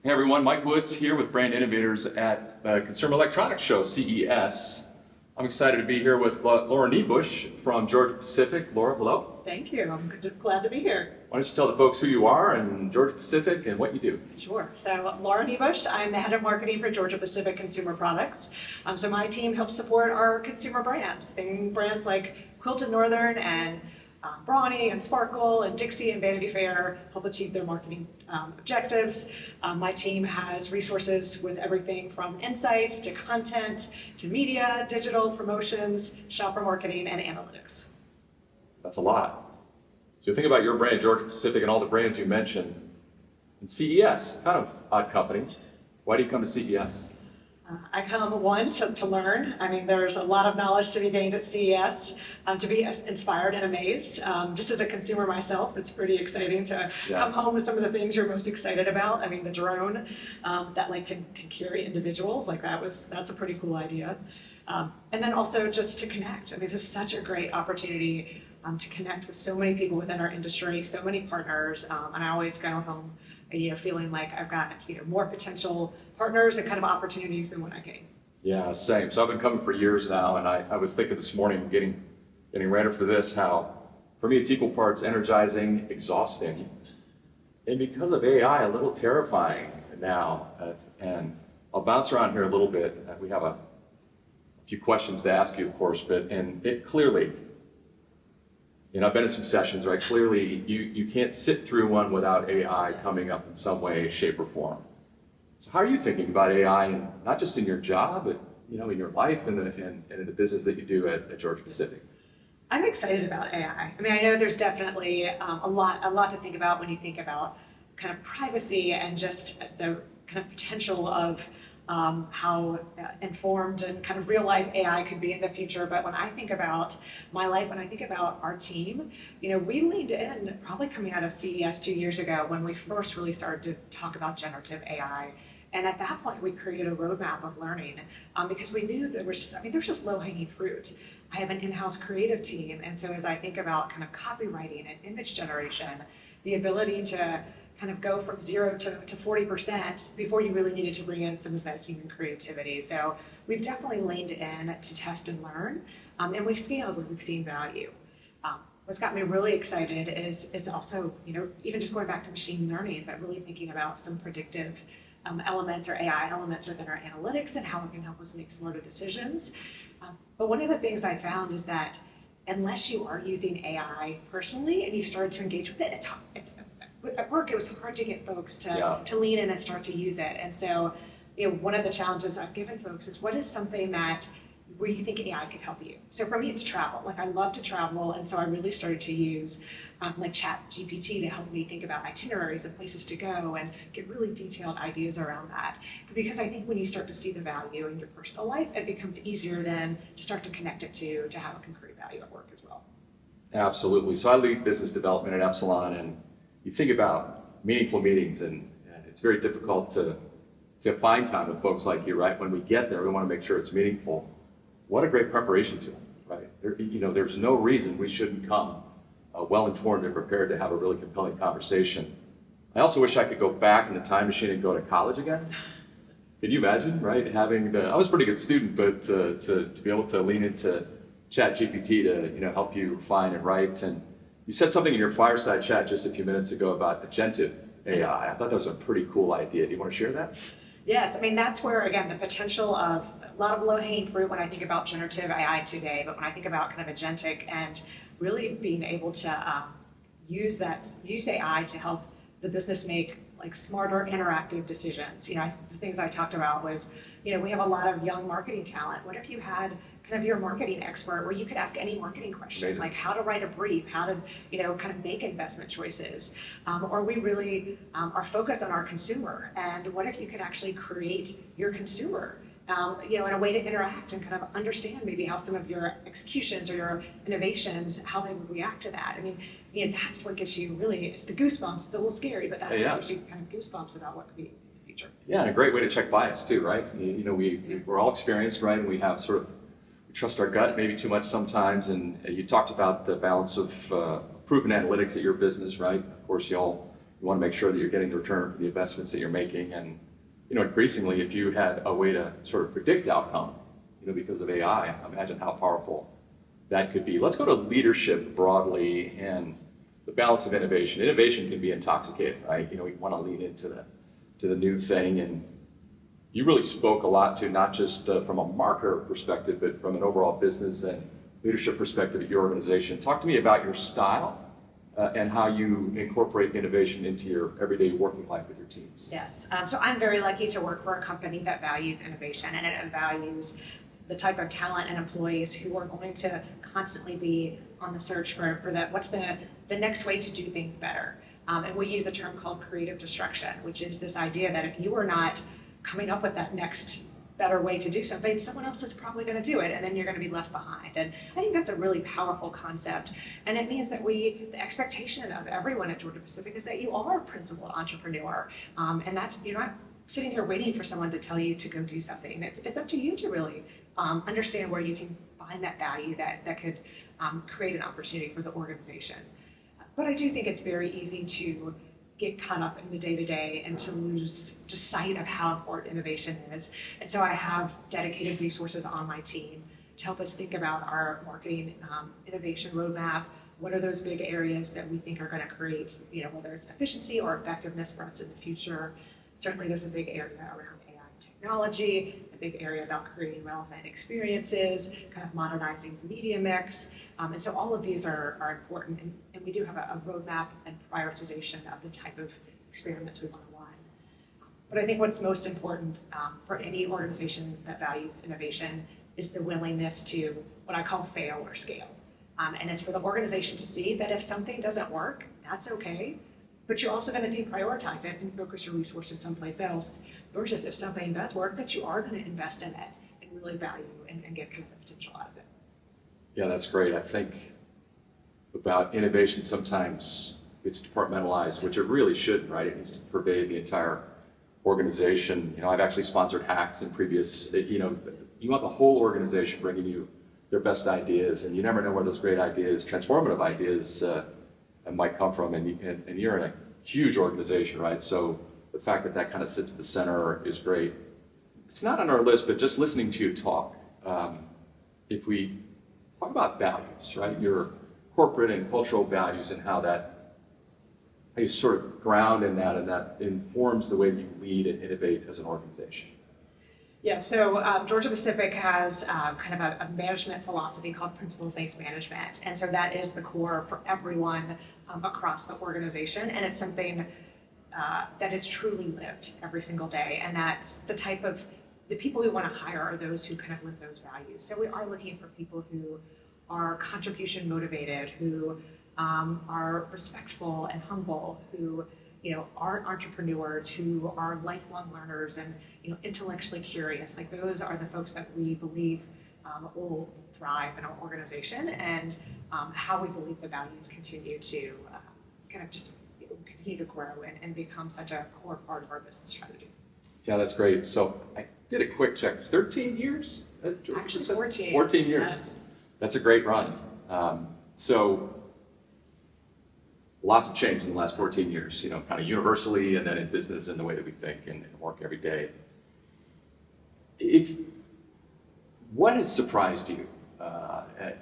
Hey everyone, Mike Woods here with Brand Innovators at the Consumer Electronics Show, CES. I'm excited to be here with Laura Knebusch from Georgia-Pacific. Laura, hello. Thank you. I'm glad to be here. Why don't you tell the folks who you are and Georgia-Pacific and what you do? Sure. So Laura Knebusch, I'm the head of marketing for Georgia-Pacific Consumer Products. So my team helps support our consumer brands, brands like Quilted Northern and Brawny and Sparkle and Dixie and Vanity Fair help achieve their marketing objectives. My team has resources with everything from insights to content to media, digital promotions, shopper marketing, and analytics. That's a lot. So you think about your brand, Georgia-Pacific, and all the brands you mentioned. And CES, kind of odd company. Why do you come to CES? I come, to learn. I mean, there's a lot of knowledge to be gained at CES, to be inspired and amazed. Just as a consumer myself, it's pretty exciting to come home with some of the things you're most excited about. I mean, the drone that can carry individuals, that's a pretty cool idea. And then also just to connect. I mean, this is such a great opportunity to connect with so many people within our industry, so many partners, and I always go home feeling like I've got more potential partners and kind of opportunities than when I came. Yeah, same. So I've been coming for years now, and I was thinking this morning, getting ready for this, how for me it's equal parts energizing, exhausting, and because of AI, a little terrifying now. And I'll bounce around here a little bit. We have a few questions to ask you, of course, but it clearly. I've been in some sessions, right? Clearly, you can't sit through one without AI coming up in some way, shape, or form. So how are you thinking about AI, and not just in your job, but in your life and in the business that you do at Georgia-Pacific? I'm excited about AI. I mean, I know there's definitely a lot to think about when you think about kind of privacy and just the kind of potential of how informed and kind of real life AI could be in the future. But when I think about my life, when I think about our team, we leaned in probably coming out of CES 2 years ago when we first really started to talk about generative AI. And at that point, we created a roadmap of learning because we knew that there's just low-hanging fruit. I have an in-house creative team, and so as I think about kind of copywriting and image generation, the ability to kind of go from 0 to 40% before you really needed to bring in some of that human creativity. So we've definitely leaned in to test and learn, and we've scaled where we've seen value. What's got me really excited is also, even just going back to machine learning, but really thinking about some predictive elements or AI elements within our analytics and how it can help us make smarter decisions. But one of the things I found is that unless you are using AI personally and you've started to engage with it, at work, it was hard to get folks to lean in and start to use it. And so, one of the challenges I've given folks is what is something where you think AI could help you? So for me, it's travel. I love to travel, and so I really started to use ChatGPT to help me think about itineraries and places to go and get really detailed ideas around that. Because I think when you start to see the value in your personal life, it becomes easier then to start to connect it to have a concrete value at work as well. Absolutely. So I lead business development at Epsilon, and you think about meaningful meetings, and it's very difficult to find time with folks like you, right? When we get there, we want to make sure it's meaningful. What a great preparation tool, right? There's no reason we shouldn't come well-informed and prepared to have a really compelling conversation. I also wish I could go back in the time machine and go to college again. Can you imagine, right? I was a pretty good student, but to be able to lean into ChatGPT to help you refine and write. And you said something in your fireside chat just a few minutes ago about agentic AI. I thought that was a pretty cool idea. Do you want to share that? Yes, I mean, that's where, again, the potential of a lot of low-hanging fruit when I think about generative AI today, but when I think about kind of agentic and really being able to use AI to help the business make smarter interactive decisions. The things I talked about was, we have a lot of young marketing talent. What if you had kind of your marketing expert where you could ask any marketing questions, amazing, like how to write a brief, how to, kind of make investment choices. Or we really are focused on our consumer. And what if you could actually create your consumer, in a way to interact and kind of understand maybe how some of your executions or your innovations, how they would react to that. I mean, that's what gets you really, it's the goosebumps. It's a little scary, but that's what gives you kind of goosebumps about what could be in the future. Yeah, and a great way to check bias too, right? We're all experienced, right? And we have we trust our gut maybe too much sometimes. And you talked about the balance of proven analytics at your business, right? Of course, you all You want to make sure that you're getting the return for the investments that you're making. And, increasingly, if you had a way to sort of predict outcome, because of AI, imagine how powerful that could be. Let's go to leadership broadly and the balance of innovation. Innovation can be intoxicating, right? We want to lean into the new thing. And you really spoke a lot to not just from a marketer perspective, but from an overall business and leadership perspective at your organization. Talk to me about your style and how you incorporate innovation into your everyday working life with your teams. Yes, so I'm very lucky to work for a company that values innovation, and it values the type of talent and employees who are going to constantly be on the search for that. What's the next way to do things better? And we use a term called creative destruction, which is this idea that if you are not coming up with that next better way to do something, someone else is probably going to do it, and then you're going to be left behind. And I think that's a really powerful concept. And it means that the expectation of everyone at Georgia-Pacific is that you are a principal entrepreneur. And that's, you're not sitting here waiting for someone to tell you to go do something. It's up to you to really understand where you can find that value that could create an opportunity for the organization. But I do think it's very easy to get caught up in the day-to-day and to lose just sight of how important innovation is. And so I have dedicated resources on my team to help us think about our marketing innovation roadmap. What are those big areas that we think are going to create, whether it's efficiency or effectiveness for us in the future? Certainly there's a big area around AI technology, a big area about creating relevant experiences, kind of modernizing the media mix. And so all of these are important, and we do have a roadmap and prioritization of the type of experiments we want to run. But I think what's most important for any organization that values innovation is the willingness to what I call fail or scale. And it's for the organization to see that if something doesn't work, that's okay, but you're also going to deprioritize it and focus your resources someplace else, versus if something does work, that you are going to invest in it and really value and get kind of the potential out of it. Yeah, that's great. I think about innovation sometimes it's departmentalized, which it really shouldn't, right? It needs to pervade the entire organization. I've actually sponsored hacks in previous, you want the whole organization bringing you their best ideas, and you never know where those great ideas, transformative ideas, might come from, and you're in a huge organization, right? So the fact that kind of sits at the center is great. It's not on our list, but just listening to you talk, if we talk about values, right? Your corporate and cultural values and how you sort of ground in that, and that informs the way that you lead and innovate as an organization. Yeah, so Georgia-Pacific has kind of a management philosophy called principle-based management. And so that is the core for everyone across the organization. And it's something that is truly lived every single day. And that's the people we want to hire are those who kind of live those values. So we are looking for people who are contribution motivated, who are respectful and humble, who are entrepreneurs, who are lifelong learners and intellectually curious. Like, those are the folks that we believe will thrive in our organization, and how we believe the values continue to kind of just continue to grow and become such a core part of our business strategy. Yeah, that's great. So I did a quick check. 13 years? Actually, 14. 14 years. Yes. That's a great run. So lots of change in the last 14 years, kind of universally, and then in business and the way that we think and work every day. What has surprised you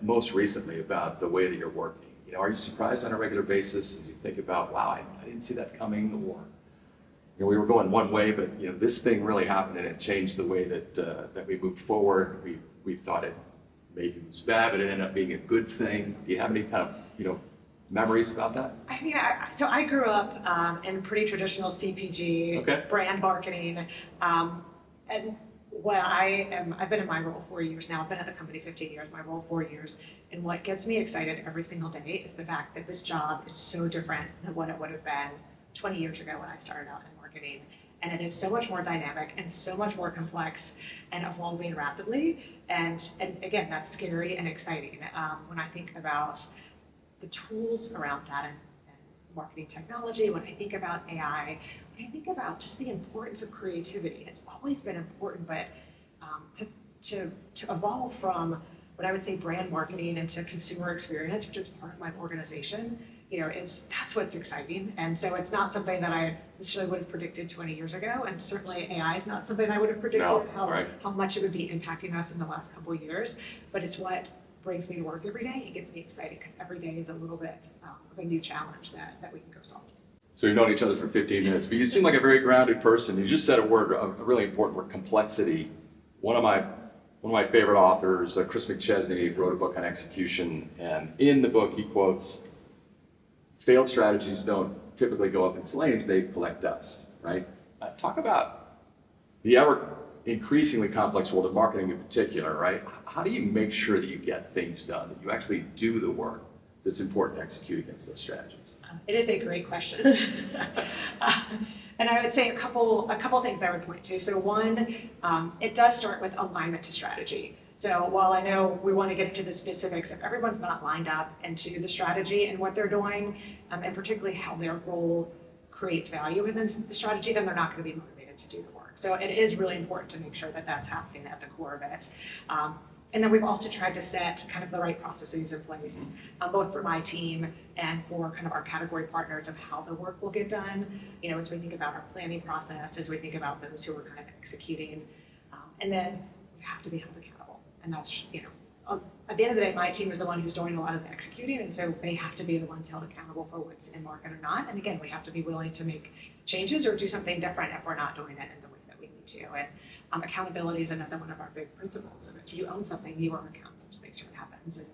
most recently about the way that you're working? Are you surprised on a regular basis as you think about, wow, I didn't see that coming, or we were going one way, but this thing really happened and it changed the way that we moved forward. We thought it maybe was bad, but it ended up being a good thing. Do you have any kind of memories about that? I mean, so I grew up in pretty traditional CPG, brand marketing, and I've been in my role 4 years now. I've been at the company 15 years, my role 4 years. And what gets me excited every single day is the fact that this job is so different than what it would have been 20 years ago when I started out in marketing. And it is so much more dynamic and so much more complex and evolving rapidly. And again, that's scary and exciting. When I think about the tools around data and marketing technology, when I think about AI, when I think about just the importance of creativity, it's always been important, but to evolve from what I would say brand marketing into consumer experience, which is part of my organization, that's what's exciting. And so it's not something that I necessarily would have predicted 20 years ago. And certainly AI is not something I would have predicted how much it would be impacting us in the last couple of years. But it's what brings me to work every day. It gets me excited because every day is a little bit of a new challenge that we can go solve. So we've known each other for 15 minutes, but you seem like a very grounded person. You just said a really important word, complexity. One of my favorite authors, Chris McChesney, wrote a book on execution, and in the book he quotes, failed strategies don't typically go up in flames, they collect dust, right? Talk about the ever increasingly complex world of marketing in particular, right? How do you make sure that you get things done, that you actually do the work that's important to execute against those strategies? It is a great question. And I would say a couple things I would point to. So one, it does start with alignment to strategy. So while I know we want to get into the specifics, if everyone's not lined up into the strategy and what they're doing, and particularly how their role creates value within the strategy, then they're not going to be motivated to do the work. So it is really important to make sure that that's happening at the core of it. And then we've also tried to set kind of the right processes in place, both for my team and for kind of our category partners of how the work will get done, as we think about our planning process, as we think about those who are kind of executing. And then we have to be held accountable. And that's, at the end of the day, my team is the one who's doing a lot of the executing, and so they have to be the ones held accountable for what's in market or not. And again, we have to be willing to make changes or do something different if we're not doing it in the way that we need to. And accountability is another one of our big principles. And if you own something, you are accountable to make sure it happens, and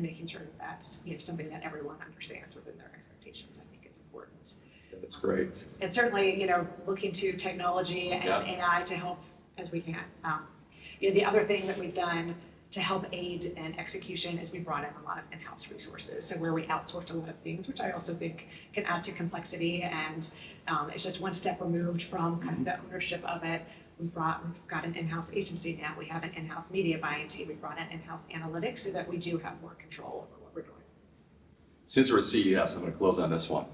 making sure that that's something that everyone understands within their expectations. I think it's important. Yeah, that's great. And certainly, looking to technology and AI to help as we can. The other thing that we've done to help aid in execution is we brought in a lot of in-house resources. So where we outsourced a lot of things, which I also think can add to complexity, and it's just one step removed from kind of the ownership of it. We've got an in-house agency now. We have an in-house media buying team. We brought in in-house analytics so that we do have more control over what we're doing. Since we're at CES, I'm going to close on this one.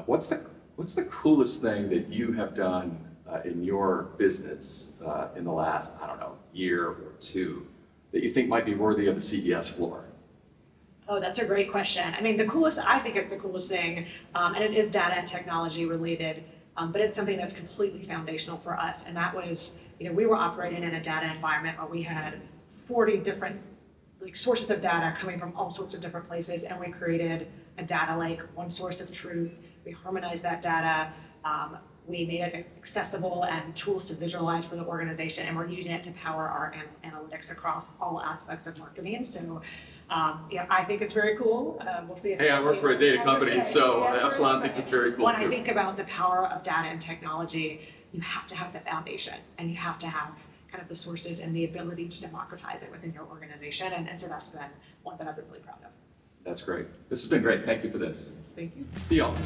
What's the coolest thing that you have done in your business in the last, year or two that you think might be worthy of the CES floor? Oh, that's a great question. I think it's the coolest thing, and it is data and technology related, but it's something that's completely foundational for us. And that was, we were operating in a data environment where we had 40 different sources of data coming from all sorts of different places, and we created a data lake, one source of truth. We harmonized that data. We made it accessible and tools to visualize for the organization, and we're using it to power our analytics across all aspects of marketing. So, I think it's very cool. We'll see if I work for a data company, so Epsilon thinks it's very cool when too. I think about the power of data and technology, you have to have the foundation, and you have to have kind of the sources and the ability to democratize it within your organization. And so that's been one that I've been really proud of. That's great. This has been great. Thank you for this. Thank you. See y'all.